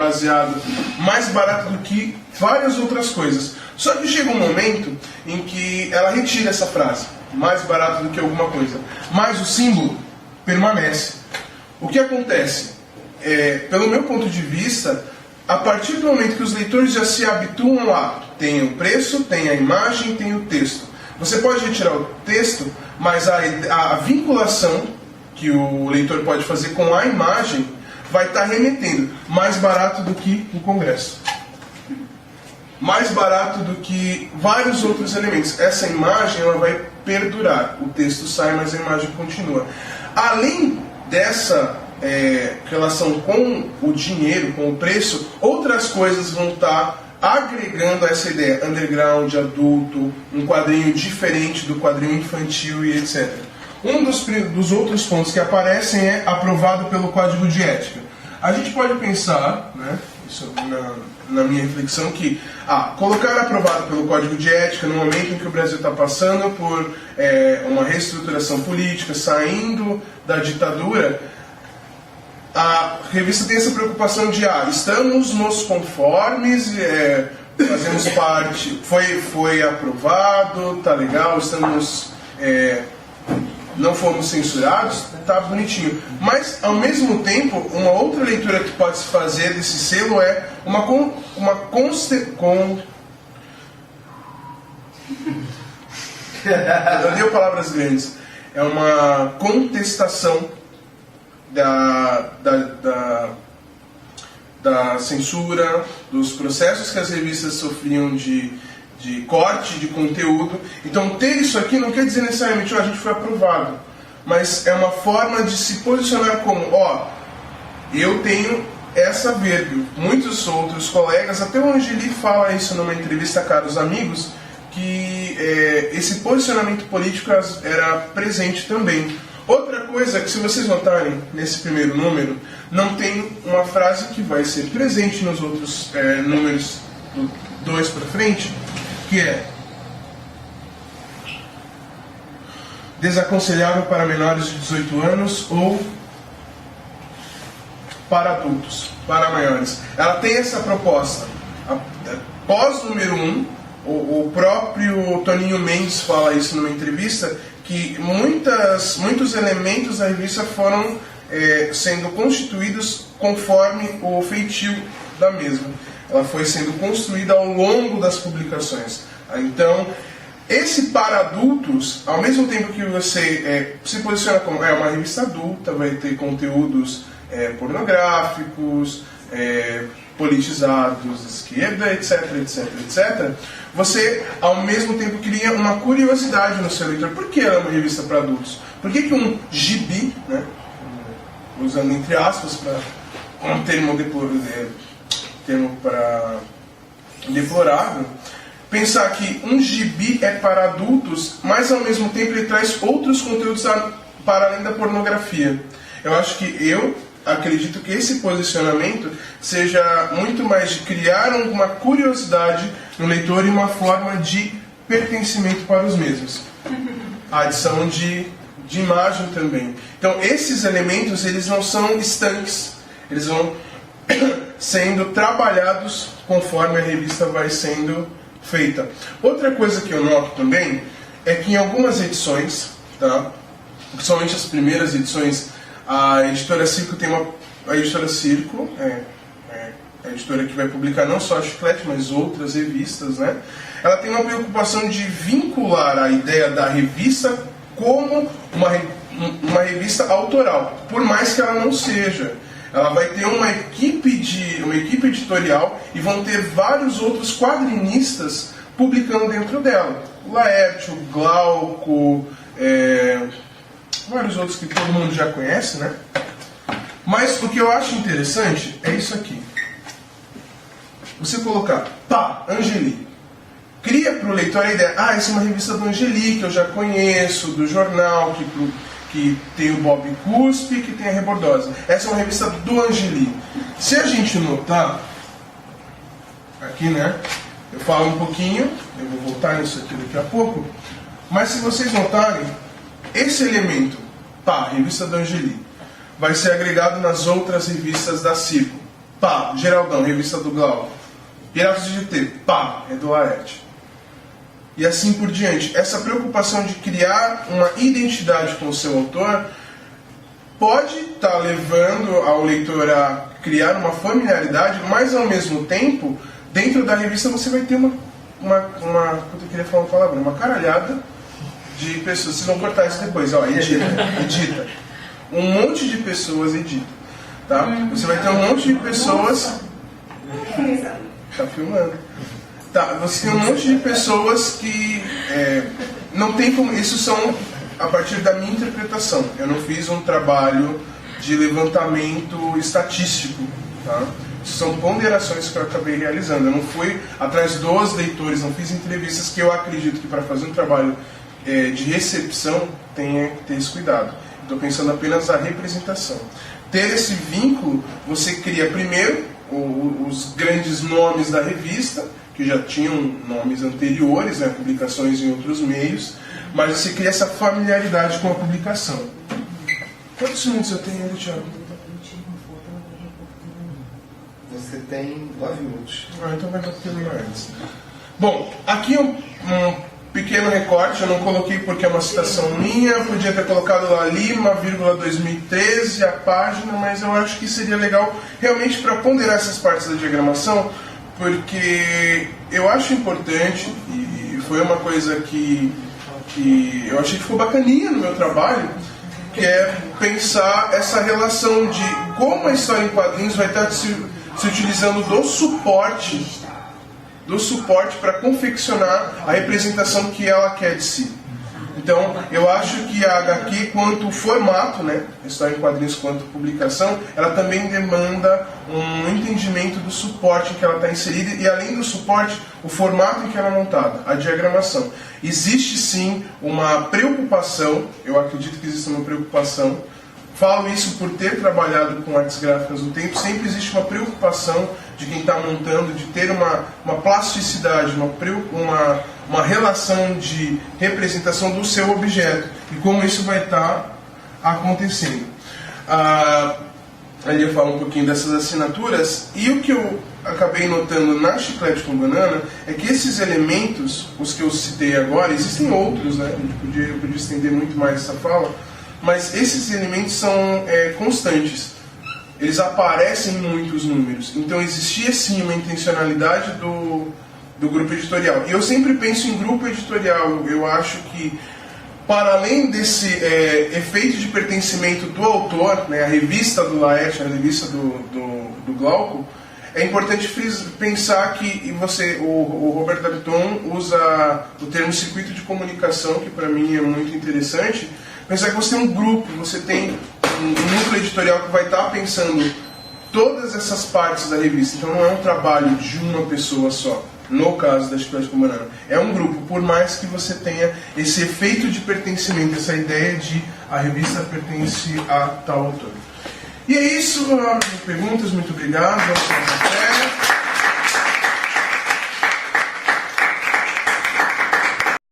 baseado, mais barato do que várias outras coisas. Só que chega um momento em que ela retira essa frase, mais barato do que alguma coisa, mas o símbolo permanece. O que acontece? Pelo meu ponto de vista, a partir do momento que os leitores já se habituam a tem o preço, tem a imagem, tem o texto. Você pode retirar o texto, mas a vinculação que o leitor pode fazer com a imagem vai estar remetendo mais barato do que o Congresso. Mais barato do que vários outros elementos. Essa imagem ela vai perdurar. O texto sai, mas a imagem continua. Além dessa relação com o dinheiro, com o preço, outras coisas vão estar agregando a essa ideia. Underground, adulto, um quadrinho diferente do quadrinho infantil e etc. Um dos outros pontos que aparecem é aprovado pelo Código de Ética. A gente pode pensar, né, isso na minha reflexão, que colocar aprovado pelo Código de Ética no momento em que o Brasil está passando por uma reestruturação política, saindo da ditadura, a revista tem essa preocupação de estamos nos conformes, fazemos parte, foi aprovado, tá legal, estamos... não fomos censurados, tá bonitinho. Mas, ao mesmo tempo, uma outra leitura que pode se fazer desse selo é eu dei palavras grandes. É uma contestação da censura, dos processos que as revistas sofriam de corte de conteúdo. Então, ter isso aqui não quer dizer necessariamente a gente foi aprovado, mas é uma forma de se posicionar como eu tenho essa vírgula. Muitos outros colegas, até o Angeli fala isso numa entrevista a caros amigos, que esse posicionamento político era presente também. Outra coisa que, se vocês notarem nesse primeiro número, não tem uma frase que vai ser presente nos outros números do 2 para frente, que é desaconselhável para menores de 18 anos ou para adultos, para maiores. Ela tem essa proposta. Após o número 1, o próprio Toninho Mendes fala isso numa entrevista, que muitos elementos da revista foram sendo constituídos conforme o feitio da mesma. Ela foi sendo construída ao longo das publicações. Então, esse para adultos, ao mesmo tempo que você se posiciona como uma revista adulta, vai ter conteúdos pornográficos, politizados, esquerda, etc, etc, etc, você, ao mesmo tempo, cria uma curiosidade no seu leitor. Por que ela é uma revista para adultos? Por que um gibi, né, usando entre aspas para um termo para deplorável, pensar que um gibi é para adultos, mas ao mesmo tempo ele traz outros conteúdos para além da pornografia. Eu acredito que esse posicionamento seja muito mais de criar uma curiosidade no leitor e uma forma de pertencimento para os mesmos. A adição de imagem também. Então, esses elementos, eles não são estanques. Eles vão sendo trabalhados conforme a revista vai sendo feita. Outra coisa que eu noto também é que em algumas edições, principalmente as primeiras edições, a editora Circo tem a editora Circo a editora que vai publicar não só a Chiclete, mas outras revistas, né? Ela tem uma preocupação de vincular a ideia da revista como uma revista autoral, por mais que ela não seja. Ela vai ter uma equipe editorial e vão ter vários outros quadrinistas publicando dentro dela. O Laerte, o Glauco, vários outros que todo mundo já conhece, né? Mas o que eu acho interessante é isso aqui. Você colocar, Angeli. Cria para o leitor a ideia, essa é uma revista do Angeli, que eu já conheço, do jornal, que tem o Bob Cuspe, que tem a Rebordosa. Essa é uma revista do Angeli. Se a gente notar, aqui, né, eu falo um pouquinho, eu vou voltar nisso aqui daqui a pouco, mas se vocês notarem, esse elemento, revista do Angeli, vai ser agregado nas outras revistas da Circo. pá, Geraldão, revista do Glauco. Piratas de GT, pá, é do Laerte. E assim por diante. Essa preocupação de criar uma identidade com o seu autor pode estar levando ao leitor a criar uma familiaridade, mas ao mesmo tempo, dentro da revista você vai ter eu queria falar uma palavra, uma caralhada de pessoas. Vocês vão cortar isso depois, ó, edita. Um monte de pessoas edita, tá? Você vai ter um monte de pessoas. Tá filmando. Tá, você tem um monte de pessoas que não tem como. Isso são a partir da minha interpretação. Eu não fiz um trabalho de levantamento estatístico, tá? Isso são ponderações que eu acabei realizando. Eu não fui atrás dos leitores, não fiz entrevistas, que eu acredito que para fazer um trabalho de recepção tenha que ter esse cuidado. Estou pensando apenas na representação. Ter esse vínculo, você cria primeiro os grandes nomes da revista, que já tinham nomes anteriores, né, publicações em outros meios, mas você cria essa familiaridade com a publicação. Quantos minutos eu tenho ainda, Thiago? Você tem 9 minutos. Então vai terminar antes. Bom, aqui um pequeno recorte, eu não coloquei porque é uma citação minha, eu podia ter colocado lá Lima, 2013, a página, mas eu acho que seria legal realmente para ponderar essas partes da diagramação, porque eu acho importante, e foi uma coisa que eu achei que ficou bacaninha no meu trabalho, que é pensar essa relação de como a história em quadrinhos vai estar se utilizando do suporte para confeccionar a representação que ela quer de si. Então, eu acho que a HQ, quanto formato, né, história em quadrinhos quanto publicação, ela também demanda um entendimento do suporte em que ela está inserida e, além do suporte, o formato em que ela é montada, a diagramação. Existe sim uma preocupação, eu acredito que existe uma preocupação, falo isso por ter trabalhado com artes gráficas no tempo, sempre existe uma preocupação de quem está montando, de ter uma plasticidade, uma relação de representação do seu objeto e como isso vai estar acontecendo. Ali eu falo um pouquinho dessas assinaturas, e o que eu acabei notando na Chiclete com Banana é que esses elementos, os que eu citei agora, existem outros, né? Eu podia estender muito mais essa fala, mas esses elementos são constantes. Eles aparecem em muitos números. Então existia sim uma intencionalidade do grupo editorial. E eu sempre penso em grupo editorial. Eu acho que, para além desse efeito de pertencimento do autor, né, a revista do Laerte, a revista do Glauco, é importante pensar que o Roberto Daviton usa o termo circuito de comunicação, que para mim é muito interessante. Pensar que você tem um grupo, você tem um núcleo editorial que vai estar pensando todas essas partes da revista. Então não é um trabalho de uma pessoa só, no caso da Chiclete com Banana. É um grupo, por mais que você tenha esse efeito de pertencimento, essa ideia de a revista pertence a tal autor. E é isso, perguntas, muito obrigado.